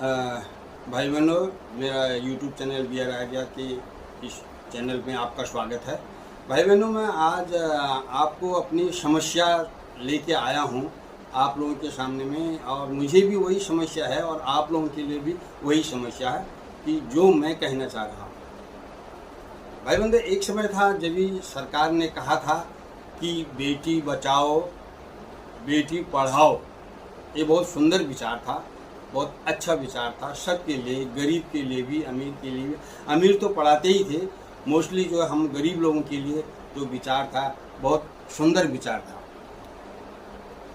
अ, भाई बहनों, मेरा YouTube channel B R Arya के इस चैनल में आपका स्वागत है। भाई बहनों, मैं आज आपको अपनी समस्या लेके आया हूँ आप लोगों के सामने में, और मुझे भी वही समस्या है और आप लोगों के लिए भी वही समस्या है कि जो मैं कहना चाह रहा हूँ। भाई बंदे, एक समय था जब भी सरकार ने कहा था कि बेटी बचाओ बेटी पढ़ाओ। ये बहुत सुंदर विचार था, बहुत अच्छा विचार था सबके लिए, गरीब के लिए भी, अमीर के लिए भी। अमीर तो पढ़ाते ही थे, मोस्टली जो हम गरीब लोगों के लिए जो विचार था बहुत सुंदर विचार था।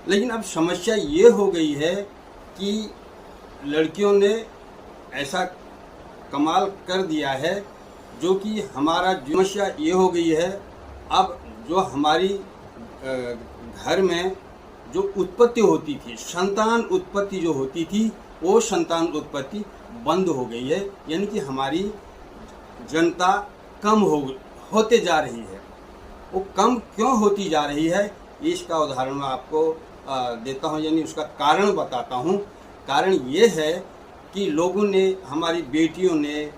लेकिन अब समस्या ये हो गई है कि लड़कियों ने ऐसा कमाल कर दिया है जो कि हमारा समस्या ये हो गई है। अब जो हमारी घर में जो उत्पत्ति होती थी, संतान उत्पत्ति जो होती थी, वो संतान उत्पत्ति बंद हो गई है। यानी कि हमारी जनता कम होते जा रही है। वो कम क्यों होती जा रही है, इसका उदाहरण मैं आपको देता हूँ, यानी उसका कारण बताता हूँ। कारण ये है कि लोगों ने, हमारी बेटियों ने,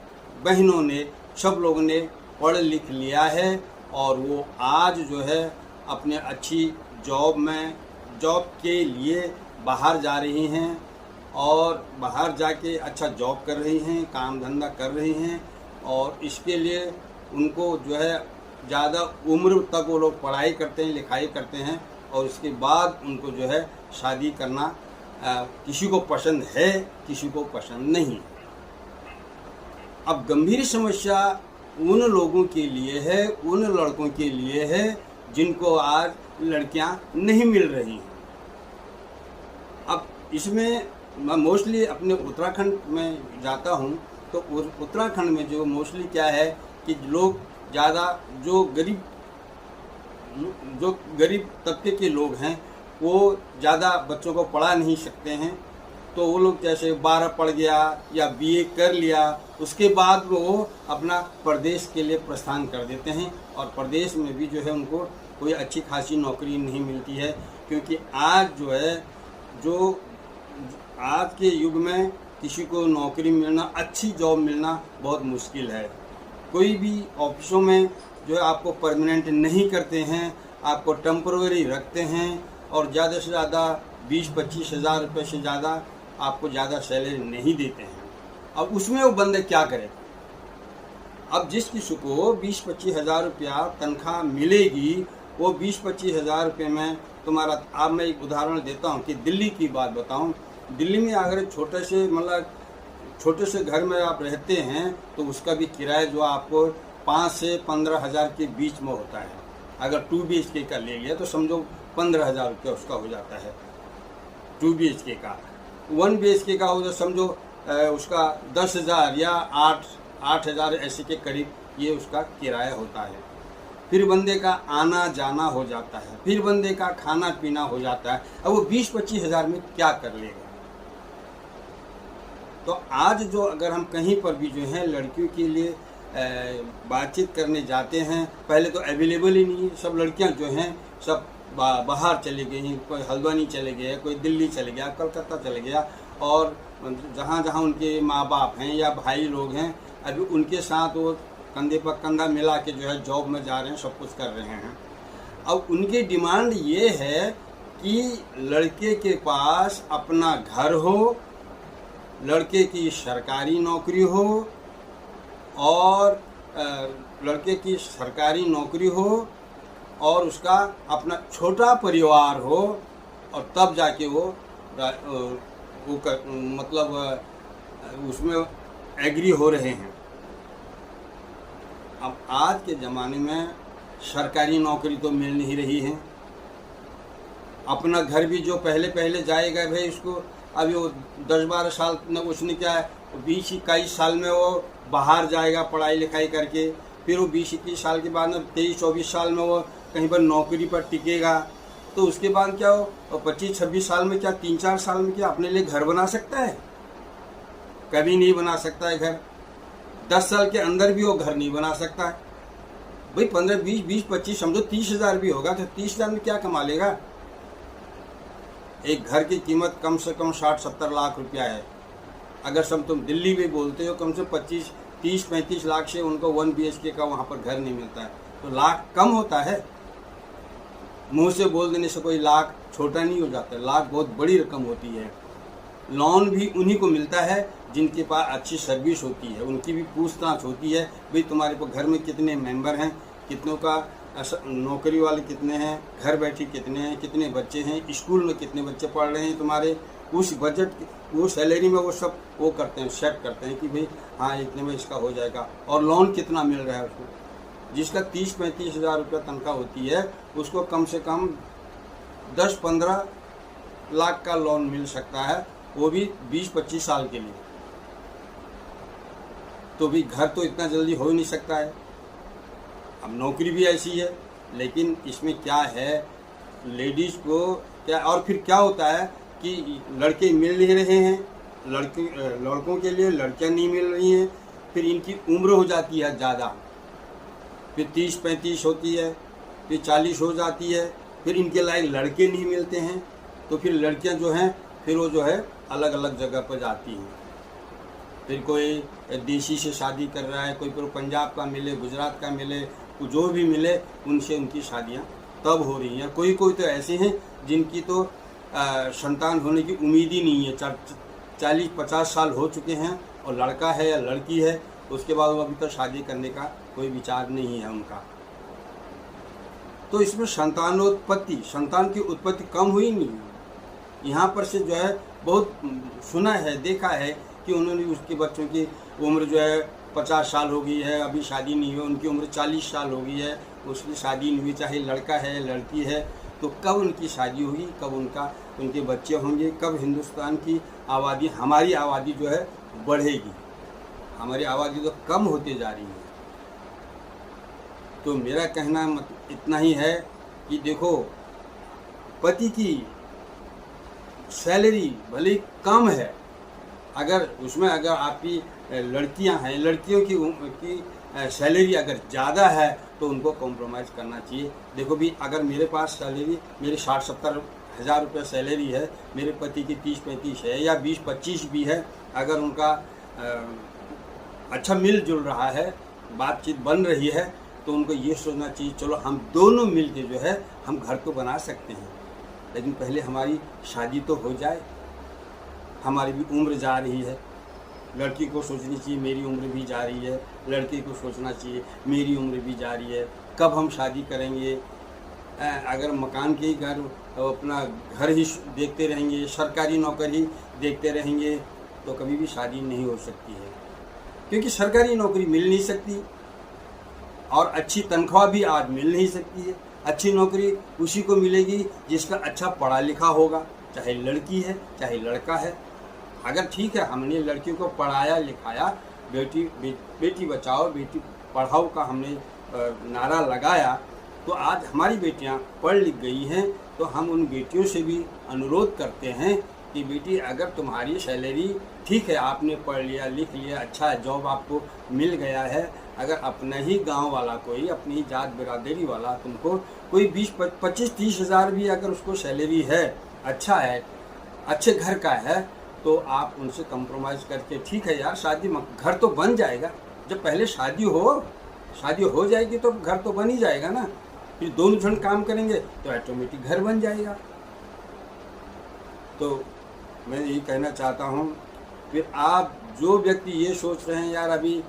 बहनों ने, सब लोगों ने पढ़ लिख लिया है और वो आज जो है अपने अच्छी जॉब के लिए बाहर जा रही हैं और बाहर जाके अच्छा जॉब कर रही हैं, काम धंधा कर रही हैं। और इसके लिए उनको जो है ज़्यादा उम्र तक वो लोग पढ़ाई करते हैं, लिखाई करते हैं, और इसके बाद उनको जो है शादी करना किसी को पसंद है, किसी को पसंद नहीं। अब गंभीर समस्या उन लोगों के लिए है, उन लड़कों के लिए है जिनको आज लड़कियां नहीं मिल रही हैं। अब इसमें मैं मोस्टली अपने उत्तराखंड में जाता हूं, तो उत्तराखंड में जो मोस्टली क्या है कि लोग ज़्यादा जो गरीब तबके के लोग हैं वो ज़्यादा बच्चों को पढ़ा नहीं सकते हैं। तो वो लोग जैसे 12 पढ़ गया या बीए कर लिया, उसके बाद वो अपना प्रदेश के लिए प्रस्थान कर देते हैं, और प्रदेश में भी जो है उनको कोई अच्छी खासी नौकरी नहीं मिलती है। क्योंकि आज जो है, जो आज के युग में किसी को नौकरी मिलना, अच्छी जॉब मिलना बहुत मुश्किल है। कोई भी ऑफिसों में जो है आपको परमानेंट नहीं करते हैं, आपको टेम्पररी रखते हैं, और ज़्यादा से ज़्यादा 20-25 हज़ार रुपये से ज़्यादा आपको ज़्यादा सैलरी नहीं देते हैं। अब उसमें वो बंदे क्या करें? अब जिस किसी को 20-25 हज़ार रुपया तनख्वाह मिलेगी, वो 20-25 हज़ार रुपये में तुम्हारा, अब मैं एक उदाहरण देता हूँ कि दिल्ली की बात बताऊँ। दिल्ली में अगर छोटे से घर में आप रहते हैं तो उसका भी किराया जो आपको 5 से 15 हज़ार के बीच में होता है। अगर 2 BHK का ले लिया तो समझो 15 हज़ार रुपया उसका हो जाता है 2 BHK का। 1 BHK का हो तो समझो उसका 10 हज़ार या 8 हज़ार ऐसे के करीब ये उसका किराया होता है। फिर बंदे का आना जाना हो जाता है, फिर बंदे का खाना पीना हो जाता है। अब वो 20-25 हज़ार में क्या कर लेगा? तो आज जो अगर हम कहीं पर भी जो है लड़कियों के लिए बातचीत करने जाते हैं, पहले तो अवेलेबल ही नहीं है। सब लड़कियां जो हैं सब बाहर चली गई, कोई हल्द्वानी चले गए, कोई दिल्ली चले गया, कलकत्ता चले गया, और जहाँ जहाँ उनके माँ बाप हैं या भाई लोग हैं, अभी उनके साथ वो कंधे पर कंधा मिला के जो है जॉब में जा रहे हैं, सब कुछ कर रहे हैं। अब उनकी डिमांड ये है कि लड़के के पास अपना घर हो, लड़के की सरकारी नौकरी हो, और लड़के की सरकारी नौकरी हो और उसका अपना छोटा परिवार हो, और तब जाके वो मतलब उसमें एग्री हो रहे हैं। अब आज के ज़माने में सरकारी नौकरी तो मिल नहीं रही है। अपना घर भी जो पहले जाएगा भाई, उसको अभी वो 10-12 साल में उसने क्या है, 20-21 साल में वो बाहर जाएगा पढ़ाई लिखाई करके। फिर वो 20-21 साल के बाद में 23-24 साल में वो कहीं पर नौकरी पर टिकेगा। तो उसके बाद क्या हो, 25-26 साल में क्या, 3-4 साल में क्या अपने लिए घर बना सकता है? कभी नहीं बना सकता है घर। 10 साल के अंदर भी वो घर नहीं बना सकता है भाई। 15, 20, 25 समझो 30 हज़ार भी होगा तो 30 हज़ार में क्या कमा लेगा? एक घर की कीमत कम से कम 60-70 लाख रुपया है। अगर सब तुम दिल्ली में बोलते हो, कम से 25-30-35 लाख से उनको 1 BHK का वहाँ पर घर नहीं मिलता है, तो लाख कम होता है। मुंह से बोल देने से कोई लाख छोटा नहीं हो जाता, लाख बहुत बड़ी रकम होती है। लोन भी उन्हीं को मिलता है जिनके पास अच्छी सर्विस होती है, उनकी भी पूछताछ होती है, भाई तुम्हारे पास घर में कितने मेंबर हैं, कितनों का नौकरी वाले कितने हैं, घर बैठे कितने हैं, कितने बच्चे हैं, स्कूल में कितने बच्चे पढ़ रहे हैं तुम्हारे, उस बजट वो सैलरी में वो सब वो करते हैं, सेट करते हैं कि भाई हाँ इतने में इसका हो जाएगा। और लोन कितना मिल रहा है उसको, जिसका 30-35 हज़ार रुपया तनख्वाह होती है उसको कम से कम 10-15 लाख का लोन मिल सकता है, वो भी 20-25 साल के लिए। तो भी घर तो इतना जल्दी हो ही नहीं सकता है। अब नौकरी भी ऐसी है, लेकिन इसमें क्या है, लेडीज़ को क्या, और फिर क्या होता है कि लड़के मिल नहीं रहे हैं, लड़कों के लिए लड़कियां नहीं मिल रही हैं, फिर इनकी उम्र हो जाती है ज़्यादा, फिर 30-35 होती है, फिर 40 हो जाती है, फिर इनके लायक लड़के नहीं मिलते हैं, तो फिर लड़कियां जो हैं फिर वो जो है अलग अलग जगह पर जाती हैं। फिर कोई देसी से शादी कर रहा है, कोई पंजाब का मिले, गुजरात का मिले, जो भी मिले उनसे उनकी शादियां तब हो रही हैं। कोई कोई तो ऐसे हैं जिनकी तो संतान होने की उम्मीद ही नहीं है, 40-50 साल हो चुके हैं और लड़का है या लड़की है, उसके बाद वो अभी तक शादी करने का कोई विचार नहीं है उनका। तो इसमें संतान की उत्पत्ति कम हुई नहीं है। यहाँ पर से जो है बहुत सुना है, देखा है कि उन्होंने उसके बच्चों की उम्र जो है 50 साल हो गई है, अभी शादी नहीं हुई, उनकी उम्र 40 साल हो गई है, उसकी शादी नहीं हुई, चाहे लड़का है लड़की है, तो कब उनकी शादी होगी, कब उनके बच्चे होंगे, कब हिंदुस्तान की आबादी, हमारी आबादी जो है बढ़ेगी। हमारी आबादी तो कम होते जा रही है। तो मेरा कहना इतना ही है कि देखो, पति की सैलरी भले कम है, अगर आपकी लड़कियां हैं, लड़कियों की सैलरी अगर ज़्यादा है तो उनको कॉम्प्रोमाइज़ करना चाहिए। देखो भी, अगर मेरे पास सैलरी मेरी 60-70 हज़ार रुपये सैलरी है, मेरे पति की 30-35 है या 20-25 भी है, अगर उनका अच्छा मिलजुल रहा है, बातचीत बन रही है, तो उनको ये सोचना चाहिए चलो हम दोनों मिल के जो है हम घर को बना सकते हैं, लेकिन पहले हमारी शादी तो हो जाए। हमारी भी उम्र जा रही है, लड़की को सोचनी चाहिए मेरी उम्र भी जा रही है, लड़के को सोचना चाहिए मेरी उम्र भी जा रही है, कब हम शादी करेंगे। अगर मकान के ही घर, अपना घर ही देखते रहेंगे, सरकारी नौकरी देखते रहेंगे, तो कभी भी शादी नहीं हो सकती है, क्योंकि सरकारी नौकरी मिल नहीं सकती और अच्छी तनख्वाह भी आज मिल नहीं सकती है। अच्छी नौकरी उसी को मिलेगी जिसका अच्छा पढ़ा लिखा होगा, चाहे लड़की है चाहे लड़का है। अगर ठीक है हमने लड़कियों को पढ़ाया लिखाया, बेटी बचाओ बेटी पढ़ाओ का हमने नारा लगाया, तो आज हमारी बेटियां पढ़ लिख गई हैं, तो हम उन बेटियों से भी अनुरोध करते हैं कि बेटी, अगर तुम्हारी सैलरी ठीक है, आपने पढ़ लिया लिख लिया, अच्छा जॉब आपको मिल गया है, अगर अपना ही गांव वाला कोई, अपनी ही जात बिरादरी वाला तुमको कोई 20-25-30 हज़ार भी अगर उसको सैलरी है, अच्छा है, अच्छे घर का है, तो आप उनसे कंप्रोमाइज़ करके ठीक है यार, शादी घर तो बन जाएगा। जब पहले शादी हो जाएगी तो घर तो बन ही जाएगा ना। फिर दोनों जन काम करेंगे तो ऑटोमेटिक घर बन जाएगा। तो मैं यही कहना चाहता हूँ, फिर आप जो व्यक्ति ये सोच रहे हैं यार अभी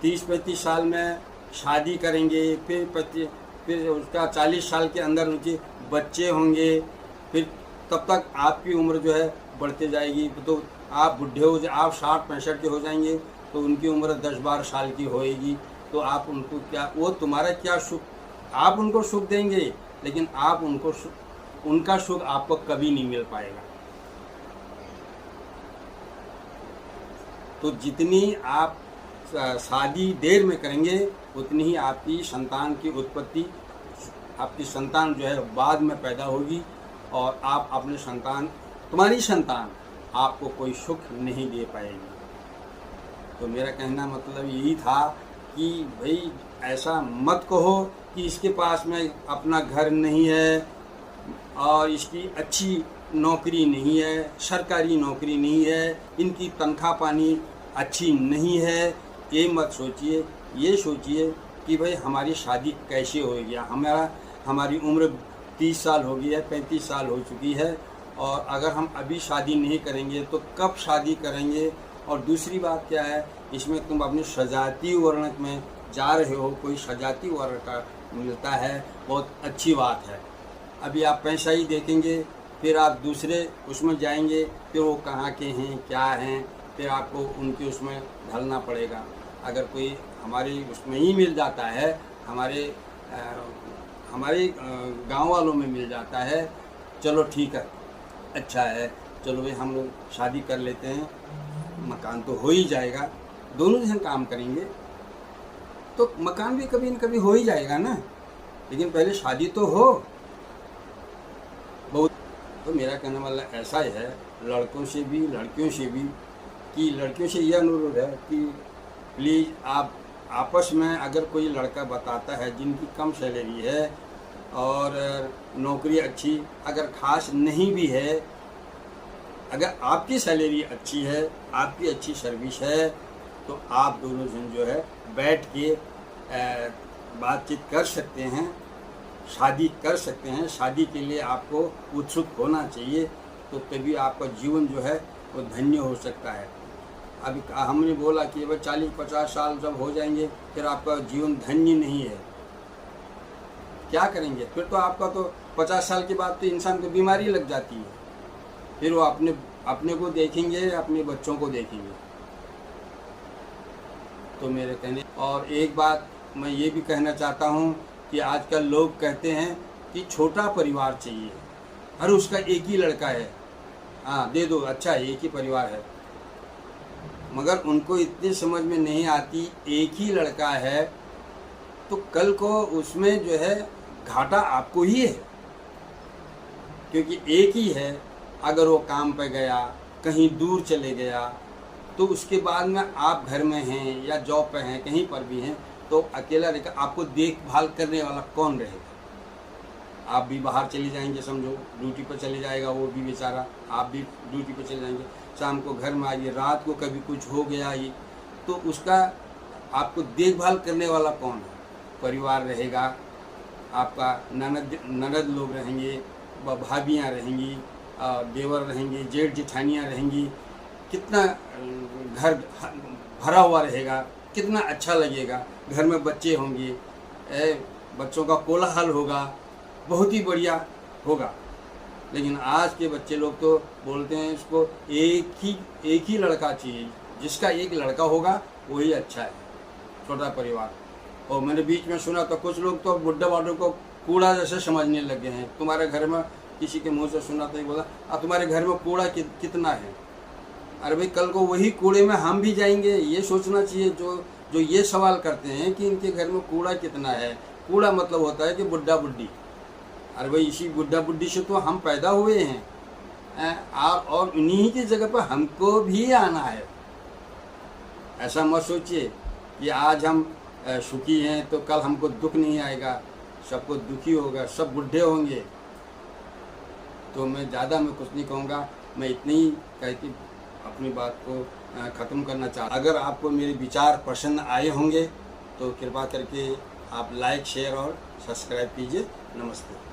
30-35 साल में शादी करेंगे, फिर उसका 40 साल के अंदर उनके बच्चे होंगे, फिर तब तक आपकी उम्र जो है बढ़ते जाएगी, तो आप बुढ़े हो जाए, आप 60-65 के हो जाएंगे, तो उनकी उम्र 10-12 साल की होएगी, तो आप उनको क्या, वो तुम्हारा क्या सुख, आप उनको सुख देंगे, लेकिन आप उनका सुख आपको कभी नहीं मिल पाएगा। तो जितनी आप शादी देर में करेंगे, उतनी ही आपकी संतान की उत्पत्ति, आपकी संतान जो है बाद में पैदा होगी, और आप अपने तुम्हारी संतान आपको कोई सुख नहीं दे पाएगी। तो मेरा कहना मतलब यही था कि भाई ऐसा मत कहो कि इसके पास में अपना घर नहीं है और इसकी अच्छी नौकरी नहीं है, सरकारी नौकरी नहीं है, इनकी तनख्वाह पानी अच्छी नहीं है, ये मत सोचिए। ये सोचिए कि भाई हमारी शादी कैसे होगी। हमारी उम्र 30 साल हो गई है, 35 साल हो चुकी है, और अगर हम अभी शादी नहीं करेंगे तो कब शादी करेंगे। और दूसरी बात क्या है, इसमें तुम अपने सजाती वर्ण में जा रहे हो, कोई सजाती वर्ण का मिलता है, बहुत अच्छी बात है। अभी आप पैसा ही देखेंगे, फिर आप दूसरे उसमें जाएंगे, फिर वो कहाँ के हैं, क्या हैं, फिर आपको उनके उसमें ढलना पड़ेगा। अगर कोई हमारे उसमें ही मिल जाता है, हमारे गांव वालों में मिल जाता है, चलो ठीक है, अच्छा है, चलो भाई हम लोग शादी कर लेते हैं, मकान तो हो ही जाएगा, दोनों जन काम करेंगे तो मकान भी कभी न कभी हो ही जाएगा ना, लेकिन पहले शादी तो हो। बहुत तो मेरा कहने वाला ऐसा ही है, लड़कों से भी लड़कियों से भी, कि लड़कियों से यह अनुरोध है कि प्लीज़ आप आपस में अगर कोई लड़का बताता है जिनकी कम सैलरी है और नौकरी अच्छी अगर ख़ास नहीं भी है, अगर आपकी सैलरी अच्छी है, आपकी अच्छी सर्विस है, तो आप दोनों जन जो है बैठ के बातचीत कर सकते हैं, शादी कर सकते हैं। शादी के लिए आपको उत्सुक होना चाहिए, तो तभी आपका जीवन जो है वो धन्य हो सकता है। अभी हमने बोला कि भाई 40-50 साल जब हो जाएंगे फिर आपका जीवन धन्य नहीं है, क्या करेंगे फिर? तो आपका तो 50 साल के बाद तो इंसान को बीमारी लग जाती है, फिर वो अपने को देखेंगे, अपने बच्चों को देखेंगे। तो मेरे कहने, और एक बात मैं ये भी कहना चाहता हूँ कि आजकल लोग कहते हैं कि छोटा परिवार चाहिए, हर उसका एक ही लड़का है, हाँ दे दो, अच्छा है, एक ही परिवार है, मगर उनको इतनी समझ में नहीं आती, एक ही लड़का है तो कल को उसमें जो है घाटा आपको ही है, क्योंकि एक ही है। अगर वो काम पे गया, कहीं दूर चले गया, तो उसके बाद में आप घर में हैं या जॉब पे हैं, कहीं पर भी हैं, तो अकेला रहेगा, आपको देखभाल करने वाला कौन रहेगा? आप भी बाहर चले जाएंगे, समझो ड्यूटी पर चले जाएगा वो भी बेचारा, आप भी ड्यूटी पर चले जाएंगे, शाम को घर में आइए, रात को कभी कुछ हो गया ये, तो उसका आपको देखभाल करने वाला कौन है? परिवार रहेगा, आपका ननद लोग रहेंगे, भाभियाँ रहेंगी, देवर रहेंगे, जेठ जेठानियाँ रहेंगी, कितना घर भरा हुआ रहेगा, कितना अच्छा लगेगा। घर में बच्चे होंगे, बच्चों का कोलाहल होगा, बहुत ही बढ़िया होगा। लेकिन आज के बच्चे लोग तो बोलते हैं इसको एक ही लड़का चाहिए, जिसका एक लड़का होगा वही अच्छा है, छोटा परिवार। और मैंने बीच में सुना तो कुछ लोग तो बुड्ढा बाटों को कूड़ा जैसे समझने लगे हैं। तुम्हारे घर में किसी के मुंह से सुना तो ही बोला, अब तुम्हारे घर में कूड़ा कितना है? अरे भाई कल को वही कूड़े में हम भी जाएंगे, ये सोचना चाहिए जो ये सवाल करते हैं कि इनके घर में कूड़ा कितना है। कूड़ा मतलब होता है कि बुड्ढा बुड्ढी। अरे भाई इसी बुड्ढा बुड्ढी से तो हम पैदा हुए हैं, और उन्हीं की जगह पर हमको भी आना है। ऐसा मत सोचिए कि आज हम सुखी हैं तो कल हमको दुख नहीं आएगा, सबको दुखी होगा, सब बुढ़े होंगे। तो मैं कुछ नहीं कहूँगा, मैं इतनी ही कह के अपनी बात को ख़त्म करना चाहता। अगर आपको मेरे विचार पसंद आए होंगे तो कृपा करके आप लाइक, शेयर और सब्सक्राइब कीजिए। नमस्ते।